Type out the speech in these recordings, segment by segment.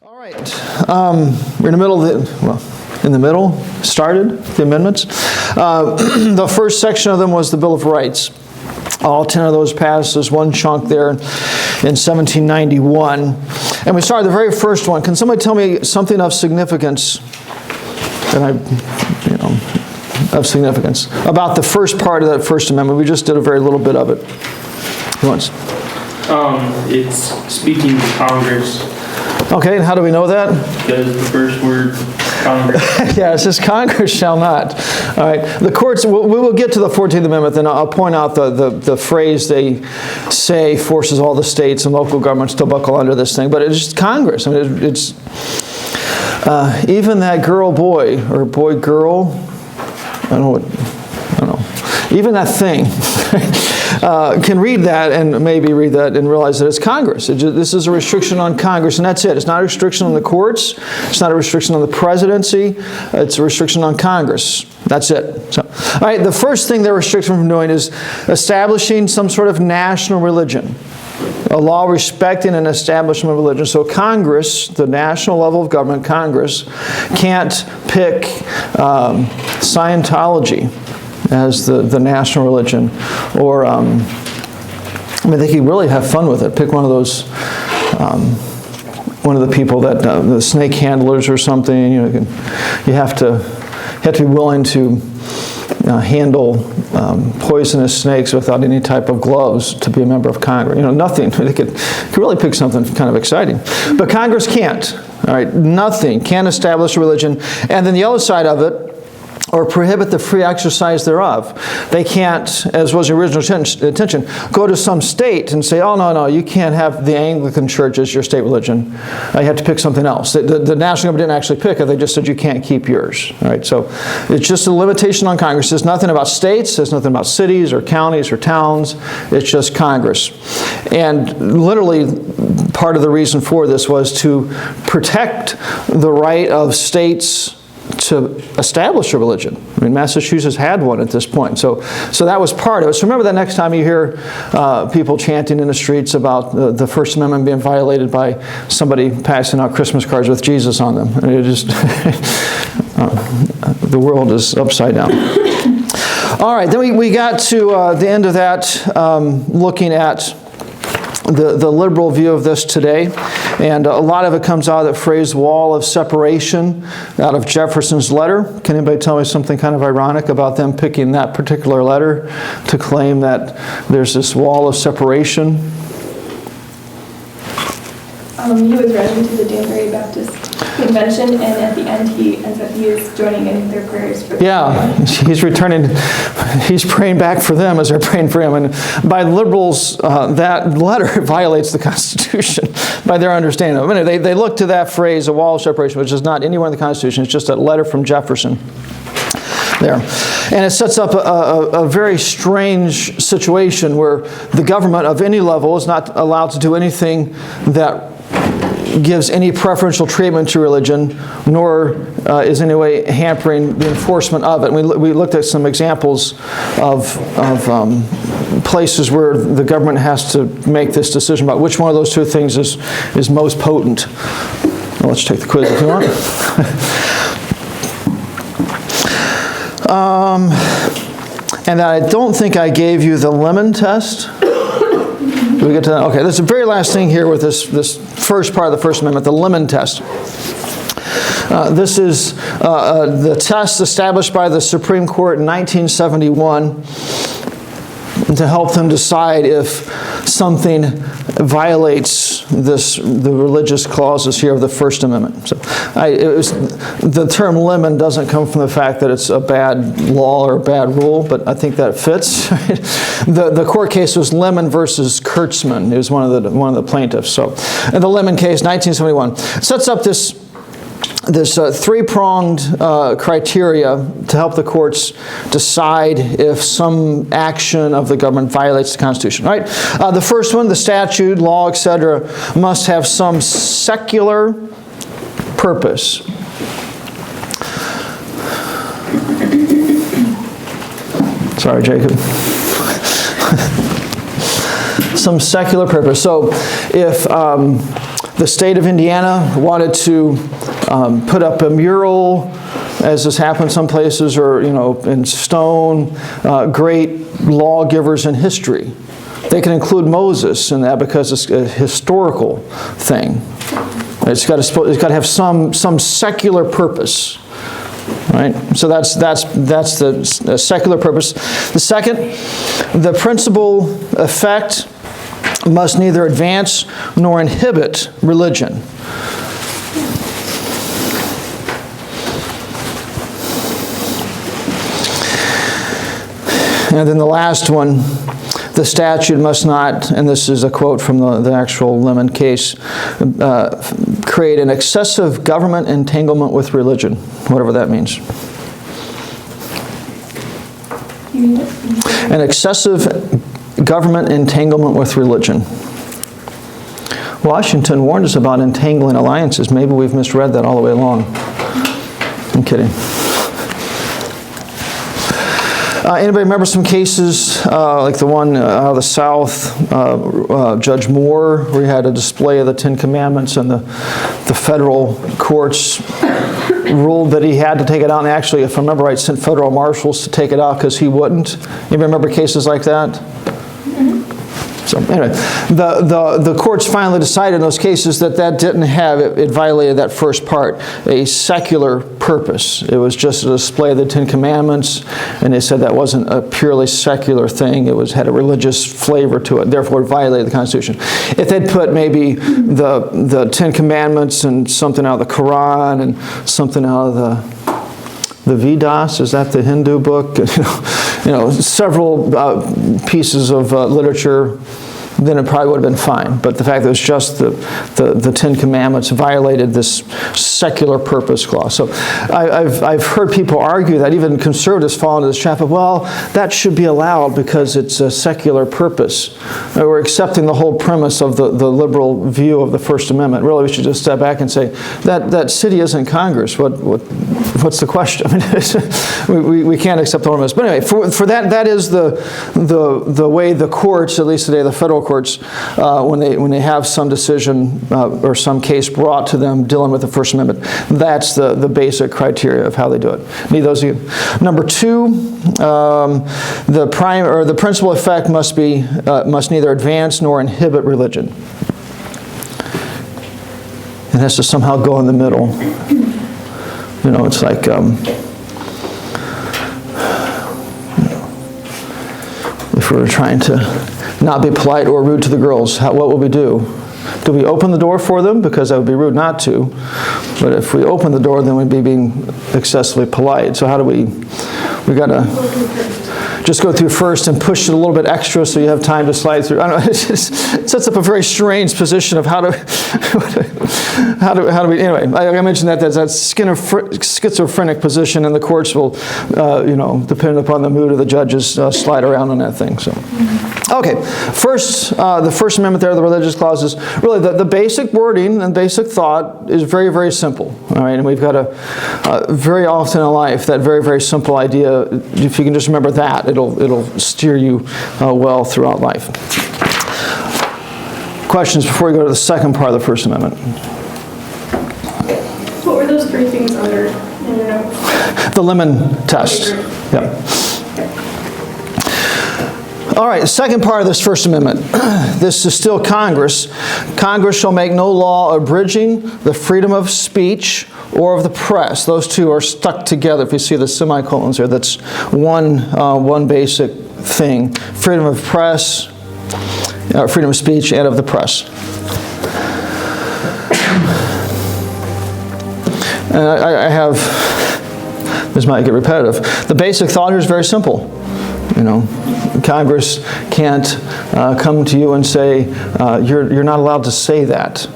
All right, we're in the middle of started the amendments. The first section of them was the Bill of Rights. All 10 of those passed. There's one chunk there in 1791. And we started the very first one. Can somebody tell me something of significance of significance about the first part of that First Amendment? We just did a very little bit of it. Who wants? It's speaking to Congress. Okay, and how do we know that? Because the first word, Congress. Yeah, it says Congress shall not. All right, the courts, we will get to the 14th Amendment, then I'll point out the phrase they say forces all the states and local governments to buckle under this thing, but it's just Congress. I mean, it's even that girl-boy, or boy-girl, I don't know, even that thing, can read that and maybe read that and realize that it's Congress. This is a restriction on Congress, and that's it. It's not a restriction on the courts. It's not a restriction on the presidency. It's a restriction on Congress. That's it. So, all right, the first thing they're restricted from doing is establishing some sort of national religion, a law respecting an establishment of religion. So Congress, the national level of government, Congress, can't pick Scientology as the national religion, or they could really have fun with it. Pick one of those, one of the people that the snake handlers or something. You have to be willing to handle poisonous snakes without any type of gloves to be a member of Congress. Nothing. They could really pick something kind of exciting, but Congress can't. All right, nothing can establish a religion, and then the other side of it, or prohibit the free exercise thereof. They can't, as was the original intention, go to some state and say, oh, no, you can't have the Anglican Church as your state religion. You have to pick something else. The national government didn't actually pick it. They just said you can't keep yours. All right, so it's just a limitation on Congress. There's nothing about states. There's nothing about cities or counties or towns. It's just Congress. And literally, part of the reason for this was to protect the right of states to establish a religion. I mean, Massachusetts had one at this point. So that was part of it. So remember that next time you hear people chanting in the streets about the First Amendment being violated by somebody passing out Christmas cards with Jesus on them. And it just, the world is upside down. All right, then we got to the end of that, looking at the liberal view of this today, and a lot of it comes out of that phrase wall of separation out of Jefferson's letter. Can anybody tell me something kind of ironic about them picking that particular letter to claim that there's this wall of separation? He was running to the Danbury Baptist Convention, and at the end he is joining in their prayers for he's returning, he's praying back for them as they're praying for him. And by liberals, that letter violates the Constitution by their understanding of it. They look to that phrase, a wall of separation, which is not anywhere in the Constitution. It's just a letter from Jefferson there. And it sets up a very strange situation where the government of any level is not allowed to do anything that gives any preferential treatment to religion, nor is in any way hampering the enforcement of it. And we looked at some examples of places where the government has to make this decision about which one of those two things is most potent. Well, let's take the quiz if you want. And I don't think I gave you the layman test. Do we get to that? Okay, that's the very last thing here with this first part of the First Amendment, the layman test. This is the test established by the Supreme Court in 1971 to help them decide if something violates the religious clauses here of the First Amendment. So the term layman doesn't come from the fact that it's a bad law or a bad rule, but I think that fits. The court case was Layman versus Kurtzman. It was one of the plaintiffs. So, in the Layman case, 1971, sets up this three-pronged criteria to help the courts decide if some action of the government violates the Constitution. Right? The first one, the statute, law, etc., must have some secular purpose. Sorry, Jacob. Some secular purpose. So if The state of Indiana wanted to put up a mural, as has happened some places, or in stone, great lawgivers in history. They can include Moses in that because it's a historical thing. It's got to have some secular purpose, right? So that's the secular purpose. The second, the principal effect must neither advance nor inhibit religion. And then the last one, the statute must not, and this is a quote from the actual Layman case, create an excessive government entanglement with religion, whatever that means. An excessive government entanglement with religion. Washington warned us about entangling alliances. Maybe we've misread that all the way along. I'm kidding. Anybody remember some cases like the one out of the South, Judge Moore, where he had a display of the Ten Commandments, and the federal courts ruled that he had to take it out, and actually, if I remember right, sent federal marshals to take it out because he wouldn't. Anybody remember cases like that? So anyway, the courts finally decided in those cases that didn't have, it violated that first part, a secular purpose. It was just a display of the Ten Commandments, and they said that wasn't a purely secular thing. It had a religious flavor to it, therefore it violated the Constitution. If they'd put maybe the Ten Commandments and something out of the Quran and something out of the Vedas, is that the Hindu book? Several pieces of literature, then it probably would have been fine. But the fact that it was just the Ten Commandments violated this secular purpose clause. So I've heard people argue that even conservatives fall into this trap of, well, that should be allowed because it's a secular purpose. We're accepting the whole premise of the liberal view of the First Amendment. Really, we should just step back and say, that city isn't Congress. What's the question? I mean, we can't accept the premise. But anyway, for that is the way the courts, at least today, the federal courts, when they have some decision or some case brought to them dealing with the First Amendment, that's the basic criteria of how they do it. Need those of you? Number two, the principal effect must neither advance nor inhibit religion. It has to somehow go in the middle. It's like if we were trying to not be polite or rude to the girls, what will we do? Do we open the door for them? Because that would be rude not to. But if we open the door, then we'd be being excessively polite. So how do we got to just go through first and push it a little bit extra so you have time to slide through. I don't know, it sets up a very strange position of how do we, anyway, I mentioned that's schizophrenic position, and the courts will, depending upon the mood of the judges, slide around on that thing. So, okay, first, the First Amendment there, the religious clauses, really the basic wording and basic thought is very, very simple. All right, and we've got very often in life, that very, very simple idea, if you can just remember that, it'll steer you well throughout life. Questions before we go to the second part of the First Amendment? What were those three things under in your notes? The Layman test. Yeah. All right, the second part of this First Amendment. This is still Congress. Congress shall make no law abridging the freedom of speech or of the press. Those two are stuck together. If you see the semicolons there, that's one basic thing. Freedom of press, freedom of speech, and of the press. And I have, this might get repetitive. The basic thought here is very simple. Congress can't come to you and say, you're not allowed to say that.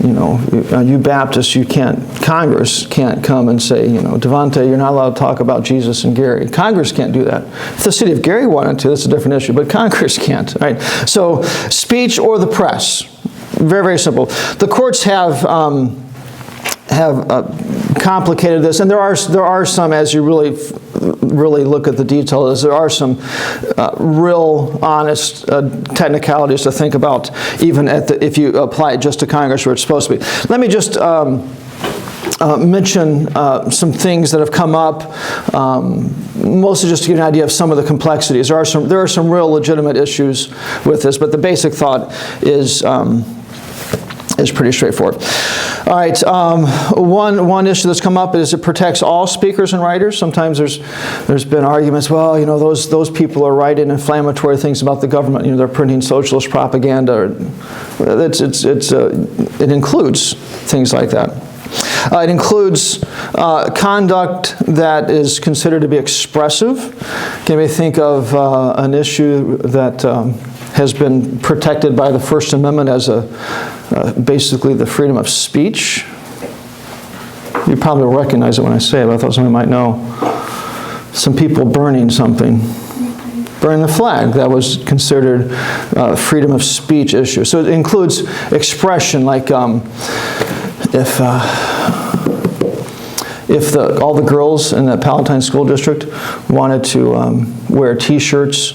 You Baptists, Congress can't come and say, Devontae, you're not allowed to talk about Jesus and Gary. Congress can't do that. If the city of Gary wanted to, that's a different issue, but Congress can't. Right? So, speech or the press, very, very simple. The courts have complicated this, and there are some, as you really really look at the details. There are some real honest technicalities to think about, even if you apply it just to Congress where it's supposed to be. Let me just mention some things that have come up, mostly just to give you an idea of some of the complexities. There are some real legitimate issues with this, but the basic thought is pretty straightforward. All right, one issue that's come up is it protects all speakers and writers. Sometimes there's been arguments, well, those people are writing inflammatory things about the government. They're printing socialist propaganda. It includes things like that. It includes conduct that is considered to be expressive. Can we think of an issue that has been protected by the First Amendment as basically the freedom of speech? You probably will recognize it when I say it, but I thought somebody might know. Some people burning something. Burning the flag, that was considered freedom of speech issue. So it includes expression, like if all the girls in the Palatine School District wanted to wear T-shirts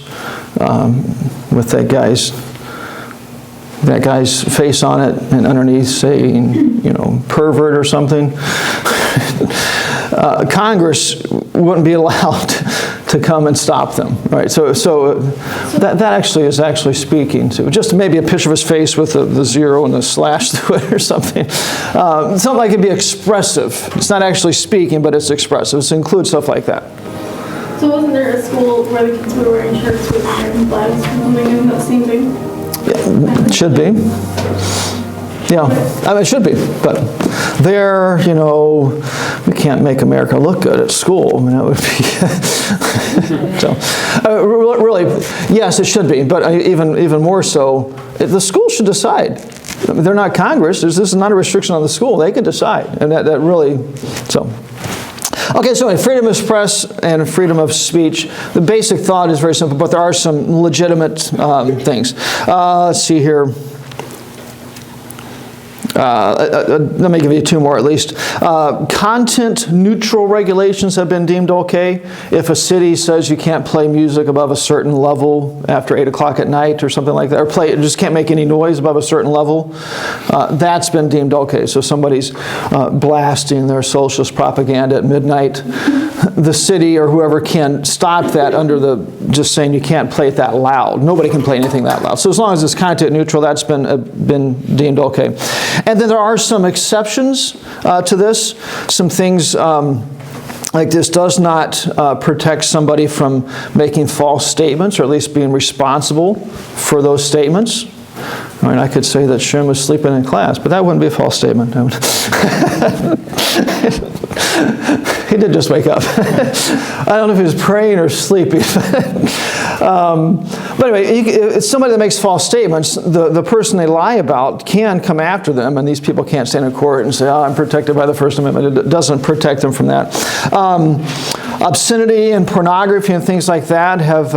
with that guy's face on it, and underneath saying, pervert or something, Congress wouldn't be allowed to come and stop them, right? So that actually is speaking to just maybe a picture of his face with the zero and the slash through it or something. Something like it'd be expressive. It's not actually speaking, but it's expressive. It includes stuff like that. So wasn't there a school where the kids were wearing shirts with American flags or something in that same thing? Yeah, it should be. Yeah, it should be, but there, we can't make America look good at school. That would be so. Really, yes, it should be, but even more so, the school should decide. They're not Congress. This is not a restriction on the school. They can decide, and that really so. Okay, so anyway, freedom of press and freedom of speech. The basic thought is very simple, but there are some legitimate things. Let's see here. Let me give you two more at least. Content neutral regulations have been deemed okay. If a city says you can't play music above a certain level after 8 o'clock at night or something like that, or just can't make any noise above a certain level, that's been deemed okay. So somebody's blasting their socialist propaganda at midnight. The city or whoever can stop that under just saying you can't play it that loud. Nobody can play anything that loud. So as long as it's content neutral, that's been deemed okay. And then there are some exceptions to this. Some things like this does not protect somebody from making false statements, or at least being responsible for those statements. I mean, I could say that Shem was sleeping in class, but that wouldn't be a false statement. He did just wake up. I don't know if he was praying or sleeping. But anyway, it's somebody that makes false statements. The person they lie about can come after them, and these people can't stand in court and say, I'm protected by the First Amendment. It doesn't protect them from that. Obscenity and pornography and things like that have,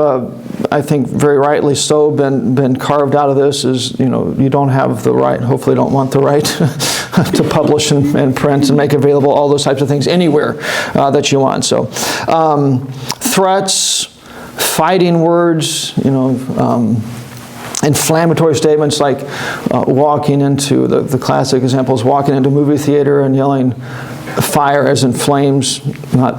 I think very rightly so, been carved out of this. You don't have the right, hopefully don't want the right to publish and print and make available all those types of things anywhere that you want. So threats, fighting words, inflammatory statements like walking into, the classic example is walking into a movie theater and yelling fire as in flames, not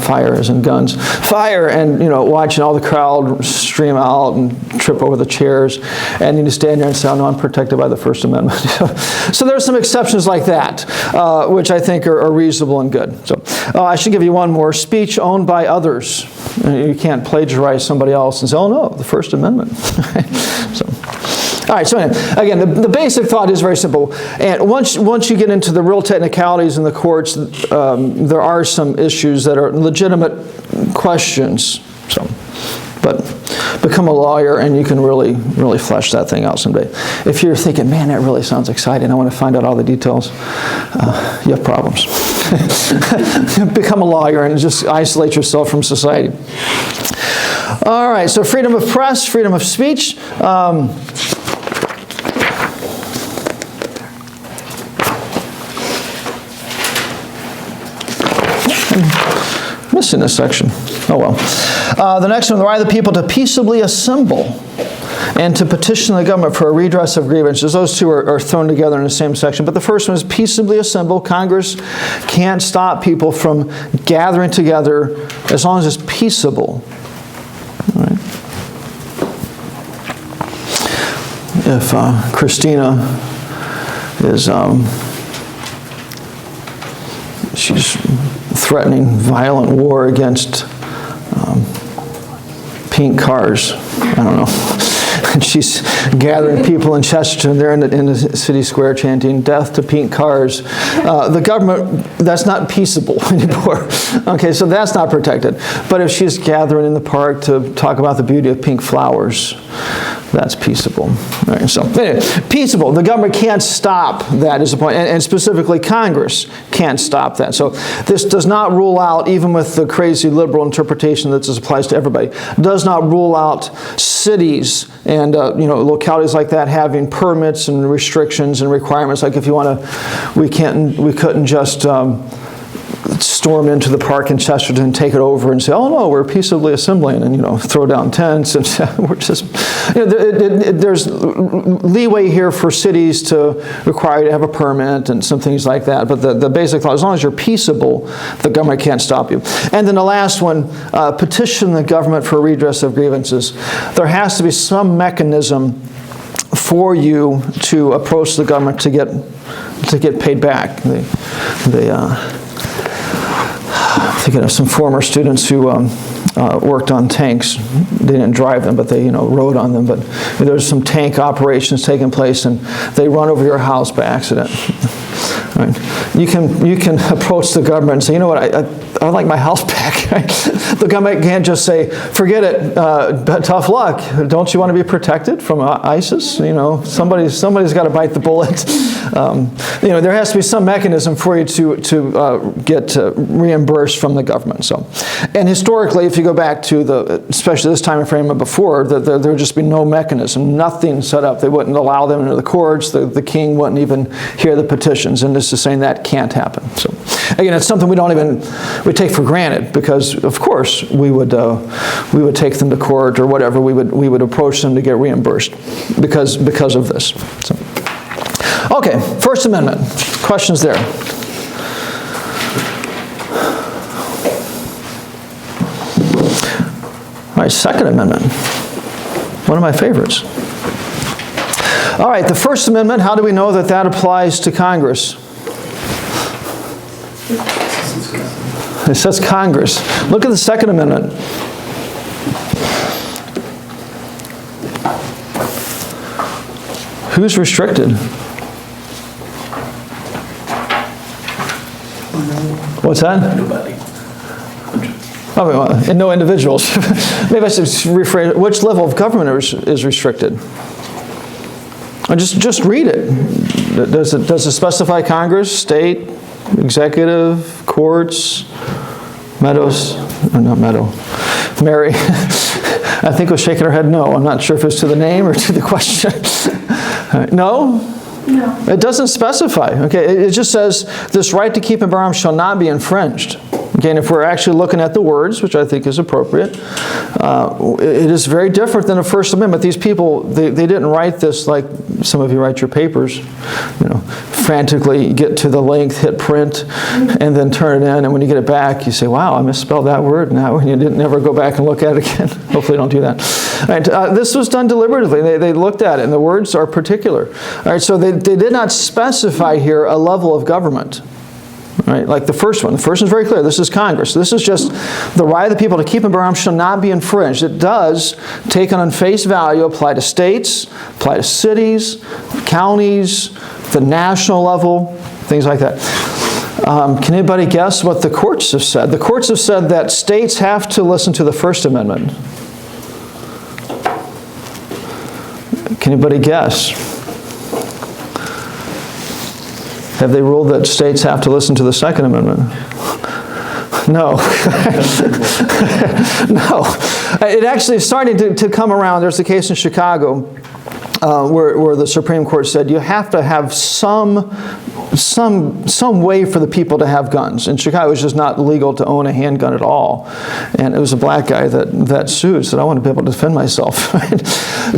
fire as in guns, fire, and watching all the crowd stream out and trip over the chairs, and you stand there and say, oh, no, I'm protected by the First Amendment. So there's some exceptions like that, which I think are reasonable and good. So I should give you one more. Speech owned by others. You can't plagiarize somebody else and say, oh no, the First Amendment. So. All right, so again, the basic thought is very simple. And once you get into the real technicalities in the courts, there are some issues that are legitimate questions. So, but become a lawyer and you can really, really flesh that thing out someday. If you're thinking, man, that really sounds exciting, I want to find out all the details, you have problems. Become a lawyer and just isolate yourself from society. All right, so freedom of press, freedom of speech. missing this section. Oh well. The next one, the right of the people to peaceably assemble and to petition the government for a redress of grievances. Those two are thrown together in the same section. But the first one is peaceably assemble. Congress can't stop people from gathering together as long as it's peaceable. All right. If Christina is she's threatening violent war against pink cars, I don't know. And she's gathering people in Chesterton. They're in the city square chanting, "Death to pink cars." The government, that's not peaceable anymore. Okay, so that's not protected. But if she's gathering in the park to talk about the beauty of pink flowers, that's peaceable. All right, so anyway, peaceable. The government can't stop that is the point. And specifically Congress can't stop that. So this does not rule out, even with the crazy liberal interpretation that this applies to everybody, does not rule out cities and localities like that having permits and restrictions and requirements. Like if you want to, we couldn't just storm into the park in Chesterton and take it over and say, "Oh no, we're peaceably assembling," and throw down tents, and we're just there's leeway here for cities to require you to have a permit and some things like that. But the basic law, as long as you're peaceable, the government can't stop you. And then the last one, petition the government for redress of grievances. There has to be some mechanism for you to approach the government to get paid back. Thinking of some former students who worked on tanks. They didn't drive them, but they rode on them. But there's some tank operations taking place, and they run over your house by accident. Right? You can approach the government and say, "You know what? I'd like my house back." Right? The government can't just say, "Forget it. Tough luck. Don't you want to be protected from ISIS?" Somebody's got to bite the bullet. There has to be some mechanism for you to get reimbursed from the government. So, and historically, if you go back to especially this time frame and before, there would just be no mechanism, nothing set up. They wouldn't allow them into the courts. The king wouldn't even hear the petitions, and this is saying that can't happen. So, again, it's something we take for granted because, of course, we would take them to court or whatever. We would approach them to get reimbursed because of this. So. Okay, First Amendment. Questions there? All right, Second Amendment. One of my favorites. All right, the First Amendment, how do we know that applies to Congress? It says Congress. Look at the Second Amendment. Who's restricted? What's that? Nobody. And no individuals. Maybe I should rephrase it. Which level of government is restricted? Or just read it. Does it specify Congress, state, executive, courts, Meadows? Or not Meadow. Mary. I think was shaking her head no. I'm not sure if it's to the name or to the question. No? No. It doesn't specify. Okay, it just says this right to keep and bear arms shall not be infringed. Again, if we're actually looking at the words, which I think is appropriate, it is very different than the First Amendment. These people, they didn't write this like some of you write your papers, frantically get to the link, hit print, and then turn it in. And when you get it back, you say, "Wow, I misspelled that word." Now, and you didn't never go back and look at it again. Hopefully, don't do that. All right, this was done deliberately. They looked at it, and the words are particular. All right, so they did not specify here a level of government. Right, like the first one. The first one's very clear. This is Congress. This is just the right of the people to keep and bear arms shall not be infringed. It does, taken on face value, apply to states, apply to cities, counties, the national level, things like that. Can anybody guess what the courts have said? The courts have said that states have to listen to the First Amendment. Can anybody guess? Have they ruled that states have to listen to the Second Amendment? No. No. It actually is starting to come around. There's a case in Chicago where the Supreme Court said you have to have some way for the people to have guns. In Chicago, it was just not legal to own a handgun at all. And it was a black guy that sued, said, I want to be able to defend myself. Right?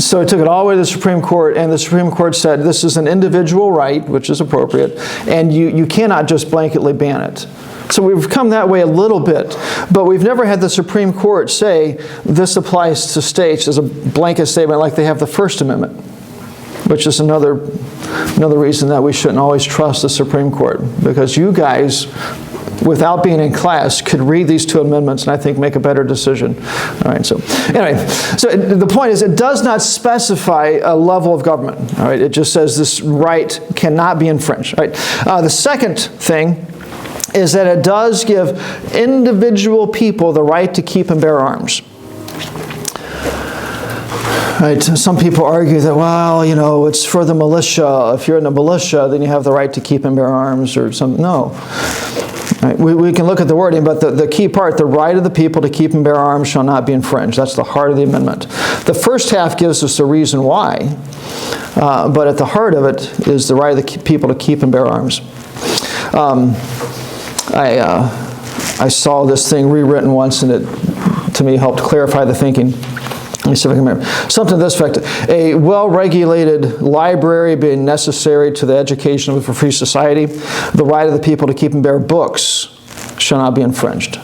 So he took it all the way to the Supreme Court, and the Supreme Court said this is an individual right, which is appropriate, and you cannot just blanketly ban it. So we've come that way a little bit, but we've never had the Supreme Court say this applies to states as a blanket statement like they have the First Amendment, which is another reason that we shouldn't always trust the Supreme Court, because you guys, without being in class, could read these two amendments and I think make a better decision. All right, so anyway, so the point is it does not specify a level of government. All right, it just says this right cannot be infringed. All right, the second thing is that it does give individual people the right to keep and bear arms. Right. Some people argue that, well, you know, it's for the militia. If you're in the militia, then you have the right to keep and bear arms or something. No. Right. We can look at the wording, but the key part, the right of the people to keep and bear arms shall not be infringed. That's the heart of the amendment. The first half gives us the reason why, but at the heart of it is the right of the people to keep and bear arms. I saw this thing rewritten once, and it, to me, helped clarify the thinking. Let me see if I can remember. Something to this effect. A well-regulated library being necessary to the education of a free society, the right of the people to keep and bear books shall not be infringed.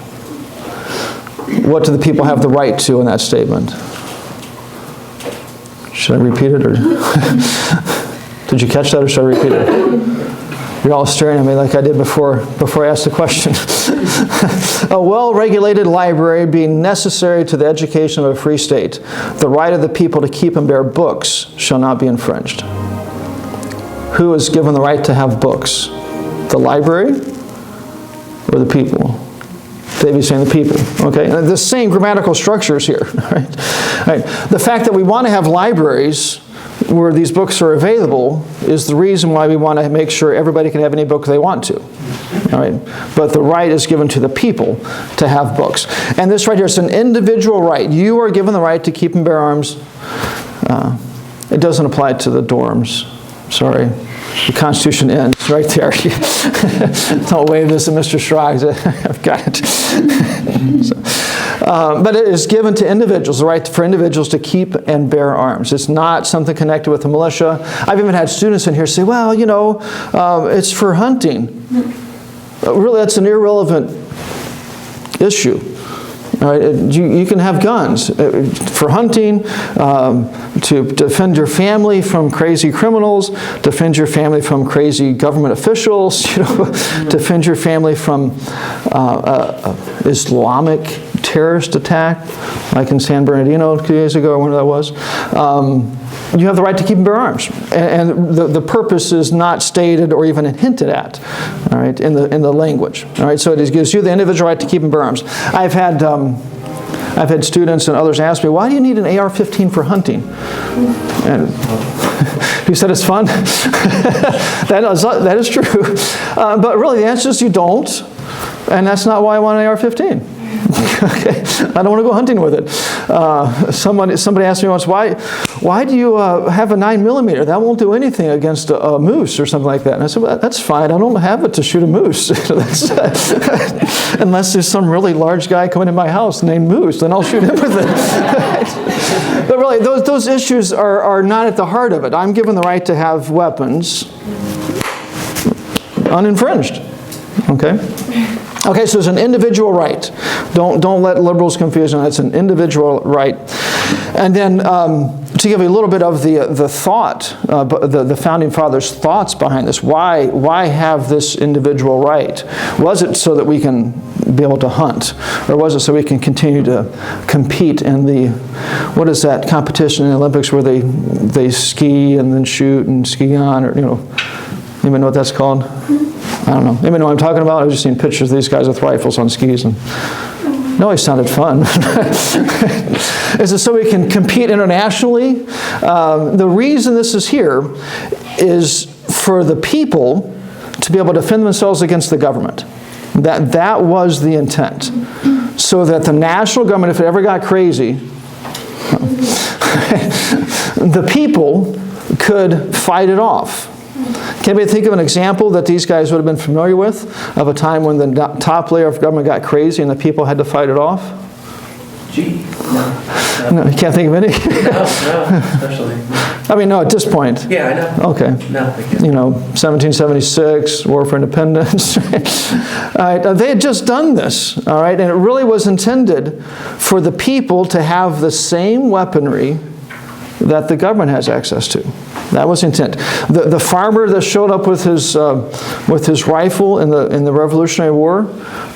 What do the people have the right to in that statement? Should I repeat it, or did you catch that, or should I repeat it? You're all staring at me like I did before I asked the question. A well-regulated library being necessary to the education of a free state, the right of the people to keep and bear books shall not be infringed. Who is given the right to have books? The library or the people? David's saying the people. Okay, and the same grammatical structures here. Right? Right. The fact that we want to have libraries where these books are available is the reason why we want to make sure everybody can have any book they want to. All right? But the right is given to the people to have books. And this right here is an individual right. You are given the right to keep and bear arms. It doesn't apply to the dorms. Sorry. The Constitution ends right there. Don't wave this at Mr. Schraggs. I've got it. But it is given to individuals, the right for individuals to keep and bear arms. It's not something connected with the militia. I've even had students in here say, well, you know, it's for hunting. Really, that's an irrelevant issue. All right, you can have guns for hunting, to defend your family from crazy criminals, defend your family from crazy government officials, you know, defend your family from Islamic terrorist attack, like in San Bernardino 2 days ago, or whenever that was. You have the right to keep and bear arms, and the purpose is not stated or even hinted at, all right, in the language. All right, so it gives you the individual right to keep and bear arms. I've had students and others ask me, why do you need an AR-15 for hunting? And you said it's fun. That is true, but really the answer is you don't, and that's not why I want an AR-15. Okay, I don't want to go hunting with it. Somebody asked me once, why do you have a 9mm? That won't do anything against a moose or something like that. And I said, well, that's fine. I don't have it to shoot a moose. Unless there's some really large guy coming in my house named Moose, then I'll shoot him with it. But really, those issues are not at the heart of it. I'm given the right to have weapons uninfringed. Okay? Okay, so it's an individual right. Don't let liberals confuse it. It's an individual right. And then to give you a little bit of the thought, the Founding Fathers' thoughts behind this, why have this individual right? Was it so that we can be able to hunt? Or was it so we can continue to compete in the, what is that competition in the Olympics where they ski and then shoot and ski on, or, you know, anybody know what that's called? I don't know. Anybody know what I'm talking about? I've just seen pictures of these guys with rifles on skis, and it always sounded fun. Is it so we can compete internationally? The reason this is here is for the people to be able to defend themselves against the government. That was the intent. So that the national government, if it ever got crazy, the people could fight it off. Can anybody think of an example that these guys would have been familiar with of a time when the top layer of government got crazy and the people had to fight it off? Gee, no. No, you can't think of any? No, especially. I mean, no, at this point. Yeah, I know. Okay. No, I can't. You know, 1776, War for Independence. All right, they had just done this, all right, and it really was intended for the people to have the same weaponry that the government has access to. That was the intent. The farmer that showed up with his rifle in the Revolutionary War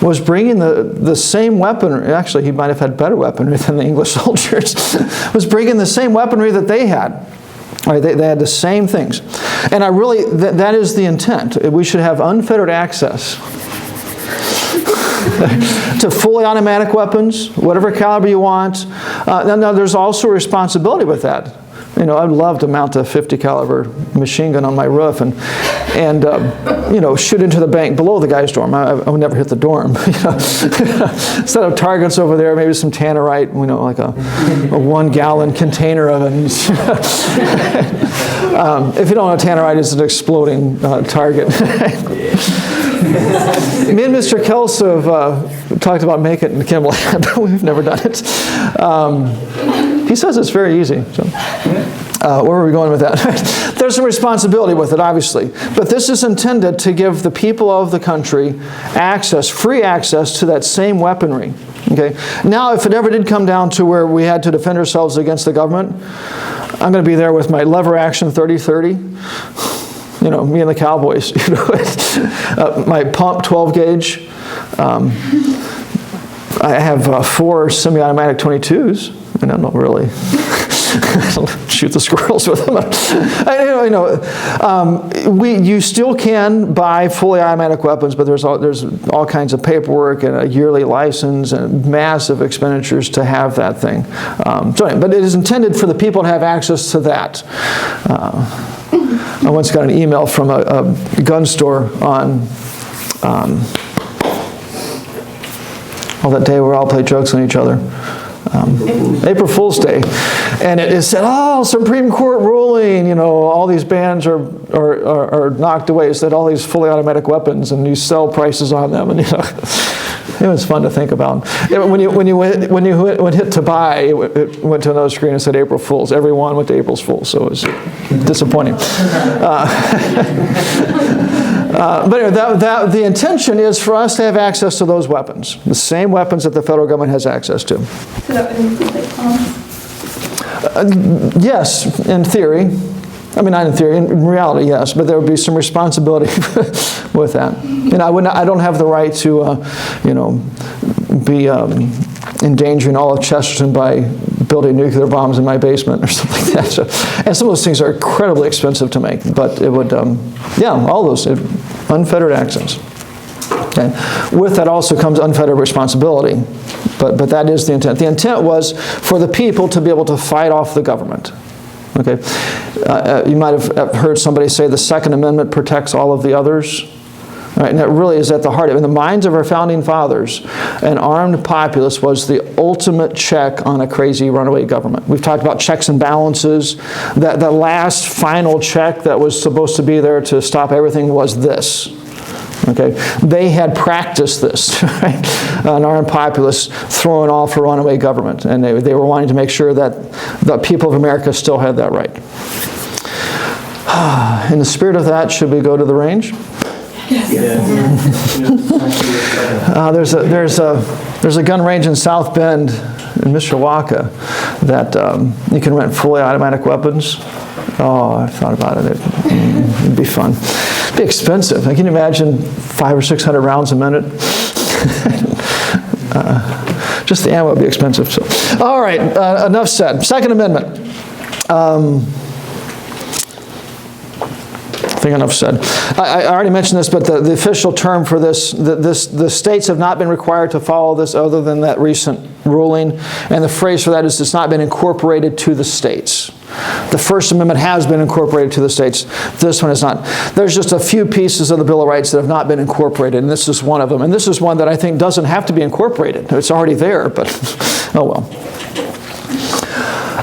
was bringing the same weaponry. Actually, he might have had better weaponry than the English soldiers. Was bringing the same weaponry that they had. All right, they had the same things. And I really, that is the intent. We should have unfettered access to fully automatic weapons, whatever caliber you want. Now, there's also a responsibility with that. You know, I'd love to mount a 50 caliber machine gun on my roof and you know, shoot into the bank below the guy's dorm. I would never hit the dorm. Instead of targets over there, maybe some tannerite, you know, like a 1 gallon container of it. If you don't know, tannerite is an exploding target. Me and Mr. Kelso have talked about making it in the Kimball Lab, but we've never done it. He says it's very easy. So. Where are we going with that? There's some responsibility with it, obviously. But this is intended to give the people of the country access, free access to that same weaponry. Okay. Now, if it ever did come down to where we had to defend ourselves against the government, I'm going to be there with my lever action 30-30. You know, me and the cowboys. You know, my pump 12 gauge. I have 4 semi-automatic 22s, and I don't really shoot the squirrels with them. You still can buy fully automatic weapons, but there's all kinds of paperwork and a yearly license and massive expenditures to have that thing. But it is intended for the people to have access to that. I once got an email from a gun store on that day where we all played jokes on each other. April Fool's Day, and it said, "Oh, Supreme Court ruling! You know, all these bans are knocked away." It said all these fully automatic weapons and these sell prices on them, and you know, it was fun to think about. When you hit to buy, it went to another screen and said April Fool's. Everyone went to April's Fool's, so it was disappointing. But anyway, the intention is for us to have access to those weapons, the same weapons that the federal government has access to. So that would include like bombs? Yes, in theory. I mean, not in theory, in reality, yes, but there would be some responsibility with that. You know, I don't have the right to, you know, be endangering all of Chesterton by building nuclear bombs in my basement or something like that. So, and some of those things are incredibly expensive to make, but it would, yeah, all those, unfettered access. Okay. With that also comes unfettered responsibility, but that is the intent. The intent was for the people to be able to fight off the government. Okay, you might have heard somebody say the Second Amendment protects all of the others. Right, and that really is at the heart of it. In the minds of our founding fathers, an armed populace was the ultimate check on a crazy runaway government. We've talked about checks and balances. That the last final check that was supposed to be there to stop everything was this. Okay, they had practiced this, right? An armed populace throwing off a runaway government, and they were wanting to make sure that the people of America still had that right. In the spirit of that, should we go to the range? There's a gun range in South Bend in Mishawaka that you can rent fully automatic weapons. Oh, I've thought about it. It'd be fun. It'd be expensive. Can you imagine 500 or 600 rounds a minute? Just the ammo would be expensive. So, all right, enough said. Second Amendment. I think enough said. I already mentioned this, but the official term for this, the states have not been required to follow this other than that recent ruling, and the phrase for that is it's not been incorporated to the states. The First Amendment has been incorporated to the states. This one is not. There's just a few pieces of the Bill of Rights that have not been incorporated, and this is one of them. And this is one that I think doesn't have to be incorporated. It's already there, but oh well.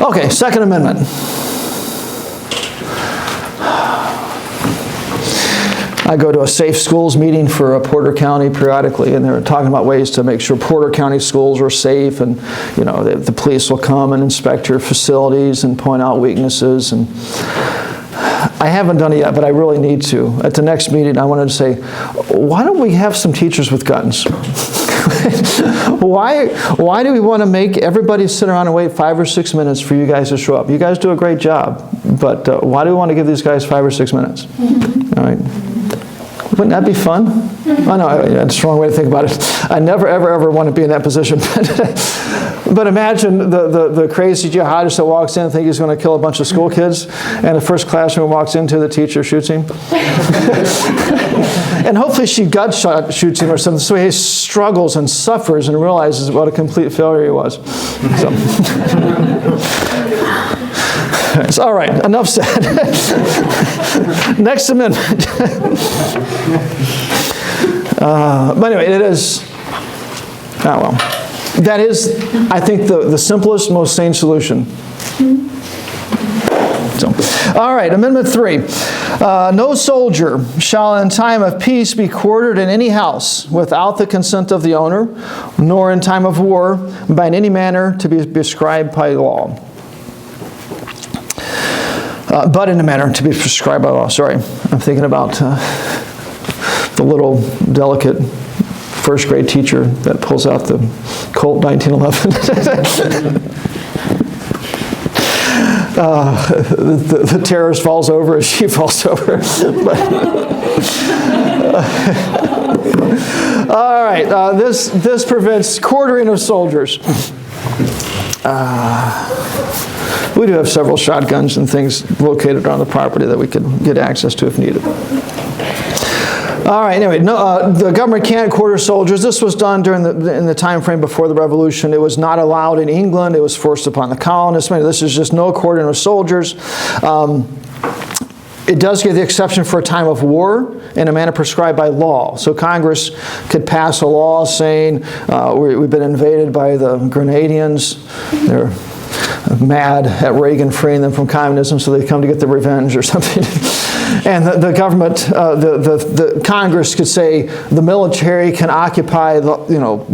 Okay, Second Amendment. I go to a safe schools meeting for Porter County periodically, and they're talking about ways to make sure Porter County schools are safe, and the police will come and inspect your facilities and point out weaknesses. And I haven't done it yet, but I really need to. At the next meeting, I wanted to say, why don't we have some teachers with guns? Why do we want to make everybody sit around and wait 5 or 6 minutes for you guys to show up? You guys do a great job, but why do we want to give these guys 5 or 6 minutes? All right. Wouldn't that be fun? Oh, no, that's the wrong way to think about it. I never, ever want to be in that position. But imagine the crazy jihadist that walks in and thinks he's going to kill a bunch of school kids, and the first classroom walks into, the teacher shoots him. And hopefully she gut shoots him or something, so he struggles and suffers and realizes what a complete failure he was. So, all right, enough said. Next amendment. But anyway, it is, that is, I think, the simplest, most sane solution. So, all right, Amendment 3. No soldier shall in time of peace be quartered in any house without the consent of the owner, nor in time of war by any manner to be prescribed by law. But in a manner to be prescribed by law. Sorry, I'm thinking about the little delicate first grade teacher that pulls out the Colt 1911. The terrorist falls over as she falls over. All right, this prevents quartering of soldiers. We do have several shotguns and things located around the property that we could get access to if needed. All right, anyway, the government can't quarter soldiers. This was done in the time frame before the Revolution. It was not allowed in England. It was forced upon the colonists. This is just no quartering of soldiers. It does give the exception for a time of war in a manner prescribed by law. So Congress could pass a law saying we've been invaded by the Grenadians. They're mad at Reagan freeing them from communism, so they come to get their revenge or something. And the government, the Congress could say the military can occupy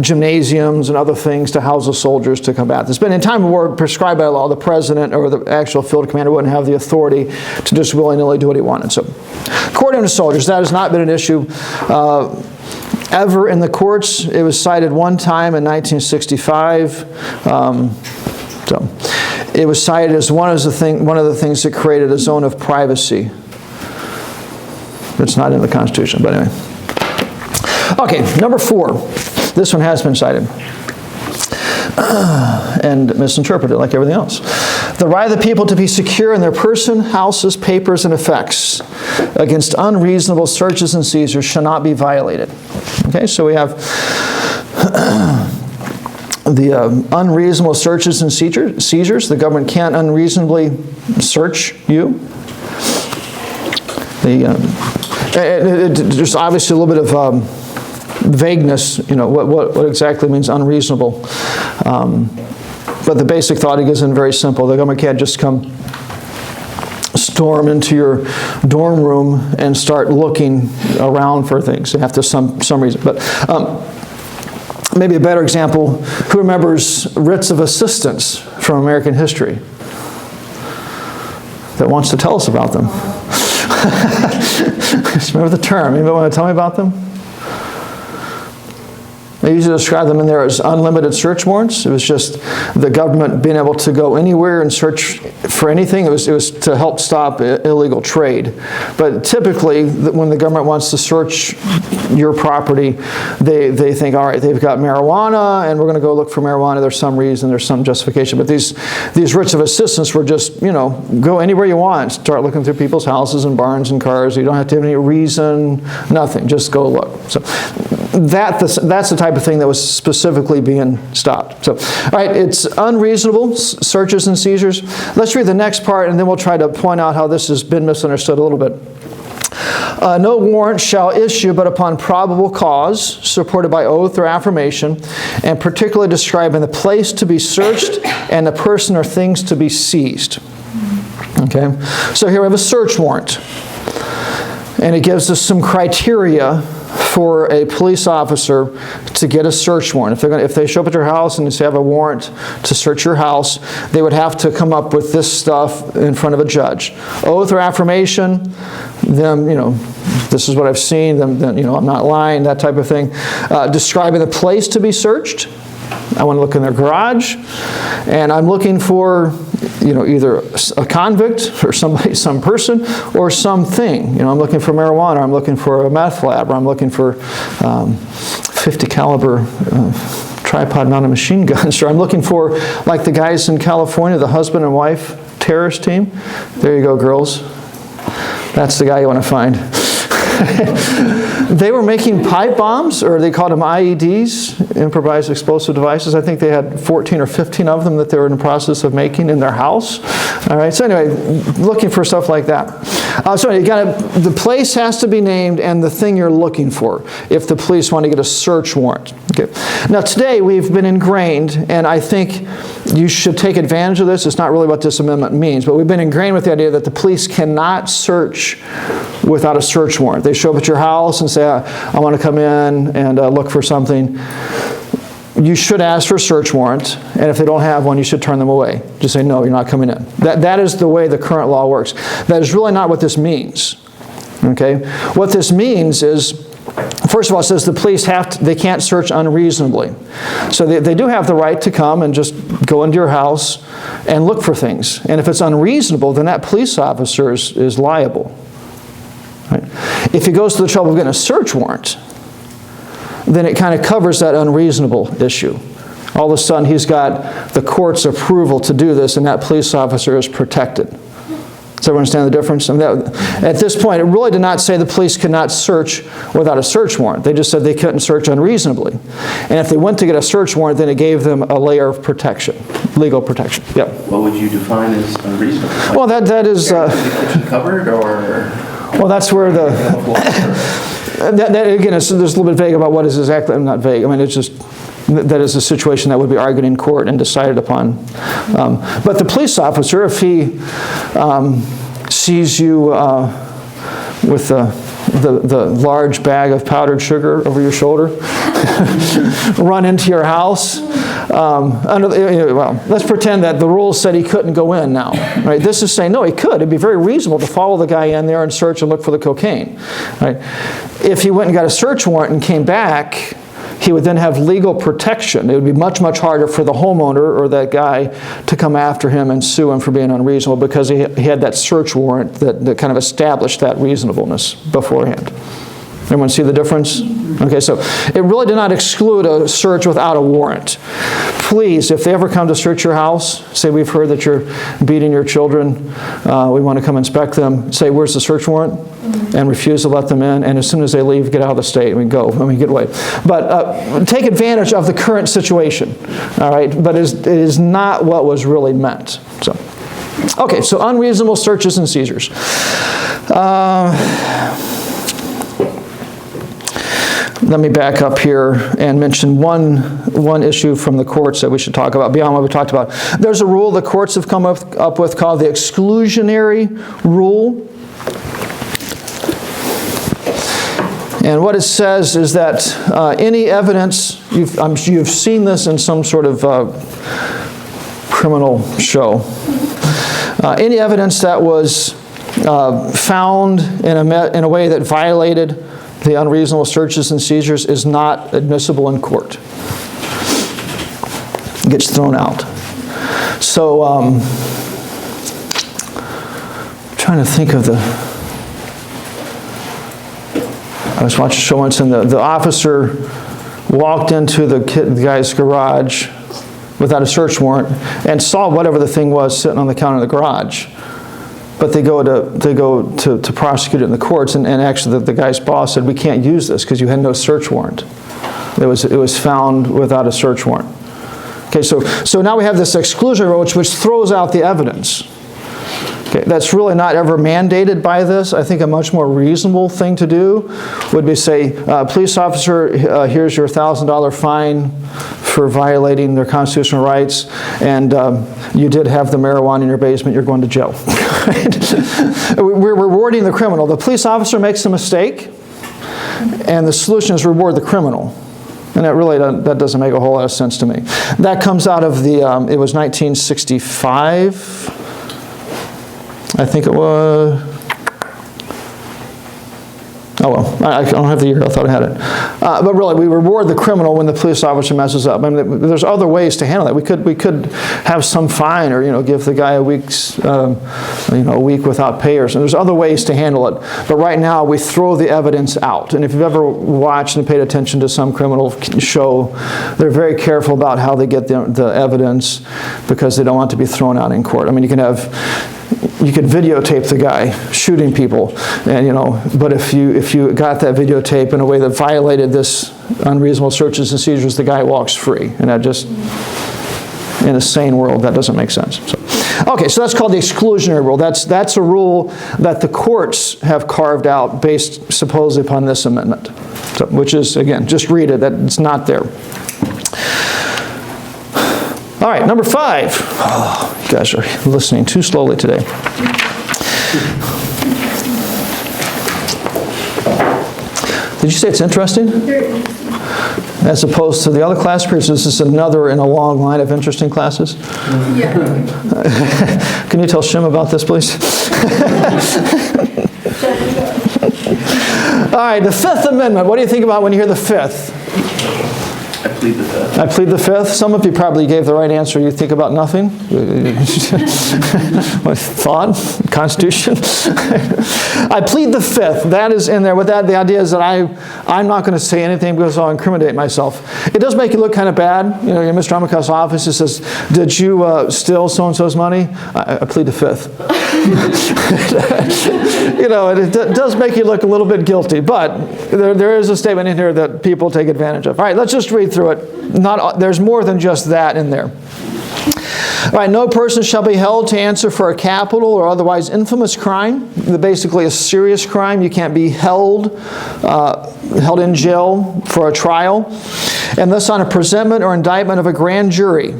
gymnasiums and other things to house the soldiers to combat this. But in time of war prescribed by law, the president or the actual field commander wouldn't have the authority to just willy-nilly do what he wanted. So, quartering of soldiers, that has not been an issue ever in the courts. It was cited one time in 1965. It was cited as one of the things that created a zone of privacy. It's not in the Constitution, but anyway. Okay, number 4. This one has been cited and misinterpreted like everything else. The right of the people to be secure in their person, houses, papers, and effects against unreasonable searches and seizures shall not be violated. Okay, so we have the unreasonable searches and seizures. The government can't unreasonably search you. There's obviously a little bit of vagueness, what exactly means unreasonable. But the basic thought is very simple. The government can't just come storm into your dorm room and start looking around for things. They have to some reason. But maybe a better example, who remembers writs of assistance from American history that wants to tell us about them? Remember the term? Anybody want to tell me about them? They usually describe them in there as unlimited search warrants. It was just the government being able to go anywhere and search for anything. It was to help stop illegal trade. But typically, when the government wants to search your property, they think, all right, they've got marijuana, and we're going to go look for marijuana. There's some reason, there's some justification. But these writs of assistance were just, go anywhere you want. Start looking through people's houses and barns and cars. You don't have to have any reason, nothing. Just go look. So that's the type of thing that was specifically being stopped. So, all right, it's unreasonable searches and seizures. Let's read the next part, and then we'll try to point out how this has been misunderstood a little bit. No warrant shall issue but upon probable cause, supported by oath or affirmation, and particularly describing the place to be searched and the person or things to be seized. Okay, so here we have a search warrant. And it gives us some criteria for a police officer to get a search warrant. If they show up at your house and they say have a warrant to search your house, they would have to come up with this stuff in front of a judge. Oath or affirmation, them, this is what I've seen, them, I'm not lying, that type of thing. Describing the place to be searched. I want to look in their garage, and I'm looking for, either a convict or some person or something. I'm looking for marijuana, or I'm looking for a meth lab, or I'm looking for 50 caliber tripod mounted machine guns, or I'm looking for, like the guys in California, the husband and wife terrorist team. There you go, girls. That's the guy you want to find. They were making pipe bombs, or they called them IEDs, improvised explosive devices. I think they had 14 or 15 of them that they were in the process of making in their house. All right, so anyway, looking for stuff like that. So anyway, the place has to be named and the thing you're looking for if the police want to get a search warrant. Okay. Now today we've been ingrained, and I think you should take advantage of this. It's not really what this amendment means, but we've been ingrained with the idea that the police cannot search without a search warrant. They show up at your house and say, I want to come in and look for something. You should ask for a search warrant, and if they don't have one, you should turn them away. Just say, no, you're not coming in. That is the way the current law works. That is really not what this means. Okay? What this means is, first of all, it says the police they can't search unreasonably. So they do have the right to come and just go into your house and look for things. And if it's unreasonable, then that police officer is liable. Right? If he goes to the trouble of getting a search warrant, then it kind of covers that unreasonable issue. All of a sudden, he's got the court's approval to do this, and that police officer is protected. Does everyone understand the difference? At this point, it really did not say the police could not search without a search warrant. They just said they couldn't search unreasonably. And if they went to get a search warrant, then it gave them a layer of protection, legal protection. Yep. What would you define as unreasonable? Well, that is... the kitchen cupboard, or... Well, that's where that again, there's a little bit vague about what is exactly, I'm not vague, I mean, it's just, that is a situation that would be argued in court and decided upon. But the police officer, if he sees you with the large bag of powdered sugar over your shoulder, run into your house, well, let's pretend that the rules said he couldn't go in now. Right? This is saying, no, he could. It'd be very reasonable to follow the guy in there and search and look for the cocaine. Right? If he went and got a search warrant and came back, he would then have legal protection. It would be much, much harder for the homeowner or that guy to come after him and sue him for being unreasonable because he had that search warrant that kind of established that reasonableness beforehand. Everyone see the difference? Okay, so it really did not exclude a search without a warrant. Please, if they ever come to search your house, say we've heard that you're beating your children, we want to come inspect them, say where's the search warrant? And refuse to let them in, and as soon as they leave, get out of the state and get away. But take advantage of the current situation, all right? But it is not what was really meant. So, okay, so unreasonable searches and seizures. Let me back up here and mention one issue from the courts that we should talk about, beyond what we talked about. There's a rule the courts have come up with called the exclusionary rule. And what it says is that any evidence, you've seen this in some sort of criminal show, any evidence that was found in a way that violated the unreasonable searches and seizures is not admissible in court. It gets thrown out. So, I'm trying to think of I was watching a show once, and the officer walked into the guy's garage without a search warrant and saw whatever the thing was sitting on the counter of the garage. But they go to prosecute it in the courts, and actually the guy's boss said, we can't use this because you had no search warrant. It was found without a search warrant. Okay, so now we have this exclusionary rule which throws out the evidence. Okay, that's really not ever mandated by this. I think a much more reasonable thing to do would be say, police officer, here's your $1,000 fine for violating their constitutional rights, and you did have the marijuana in your basement, you're going to jail. right? We're rewarding the criminal. The police officer makes a mistake, and the solution is reward the criminal. And that doesn't make a whole lot of sense to me. That comes out of the, it was 1965, I think it was. Oh well, I don't have the year, I thought I had it. But really, we reward the criminal when the police officer messes up. I mean, there's other ways to handle it. We could have some fine, or give the guy a week's, a week without pay or something. There's other ways to handle it. But right now, we throw the evidence out. And if you've ever watched and paid attention to some criminal show, they're very careful about how they get the evidence because they don't want it to be thrown out in court. I mean, you could videotape the guy shooting people, and but if you got that videotape in a way that violated this unreasonable searches and seizures, the guy walks free, and that just, in a sane world, that doesn't make sense. Okay, so that's called the exclusionary rule. That's a rule that the courts have carved out based supposedly upon this amendment, which is, again, just read it. That it's not there. All right, number 5. Oh, you guys are listening too slowly today. Did you say it's interesting? As opposed to the other class periods, this is another in a long line of interesting classes? Yeah. Can you tell Shim about this, please? All right, the Fifth Amendment. What do you think about when you hear the Fifth? I plead the Fifth. I plead the Fifth. Some of you probably gave the right answer. You think about nothing. What, thought? Constitution? I plead the Fifth. That is in there. With that, the idea is that I'm not going to say anything because I'll incriminate myself. It does make you look kind of bad. You're in Mr. Amika's office. It says, "Did you steal so-and-so's money?" I plead the Fifth. It does make you look a little bit guilty, but there is a statement in here that people take advantage of. All right, let's just read through it. There's more than just that in there. All right, no person shall be held to answer for a capital or otherwise infamous crime. Basically a serious crime. You can't be held in jail for a trial, unless on a presentment or indictment of a grand jury.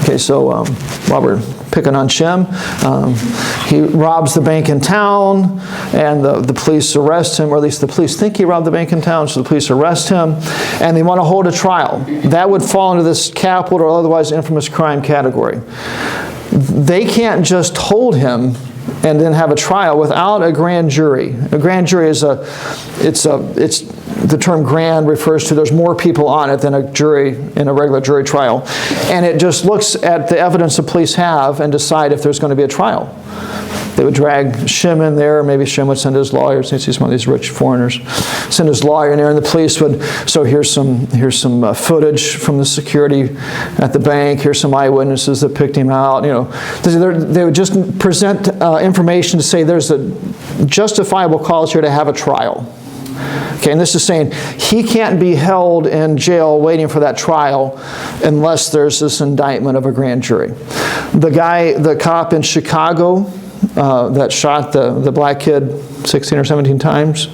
Okay, so while we're picking on Shem, he robs the bank in town, and the police arrest him, or at least the police think he robbed the bank in town, so the police arrest him, and they want to hold a trial. That would fall into this capital or otherwise infamous crime category. They can't just hold him and then have a trial without a grand jury. A grand jury is the term grand refers to there's more people on it than a jury in a regular jury trial. And it just looks at the evidence the police have and decide if there's going to be a trial. They would drag Shim in there, maybe Shim would send his lawyer, since he's one of these rich foreigners, send his lawyer in there, and the police would, so here's some footage from the security at the bank, here's some eyewitnesses that picked him out, They would just present information to say there's a justifiable cause here to have a trial. Okay, and this is saying he can't be held in jail waiting for that trial unless there's this indictment of a grand jury. The cop in Chicago that shot the black kid 16 or 17 times,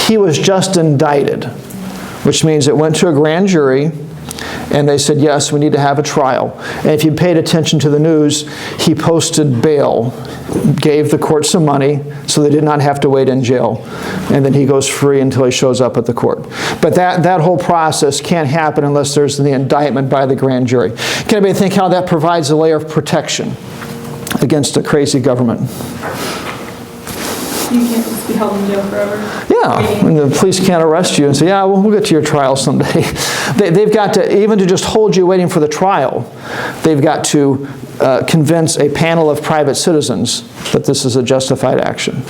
he was just indicted, which means it went to a grand jury, and they said, yes, we need to have a trial. And if you paid attention to the news, he posted bail, gave the court some money, so they did not have to wait in jail. And then he goes free until he shows up at the court. But that whole process can't happen unless there's the indictment by the grand jury. Can anybody think how that provides a layer of protection against a crazy government? You can't just be held in jail forever. Yeah, and the police can't arrest you and say, yeah, well, we'll get to your trial someday. They've got to, even to just hold you waiting for the trial, they've got to convince a panel of private citizens that this is a justified action.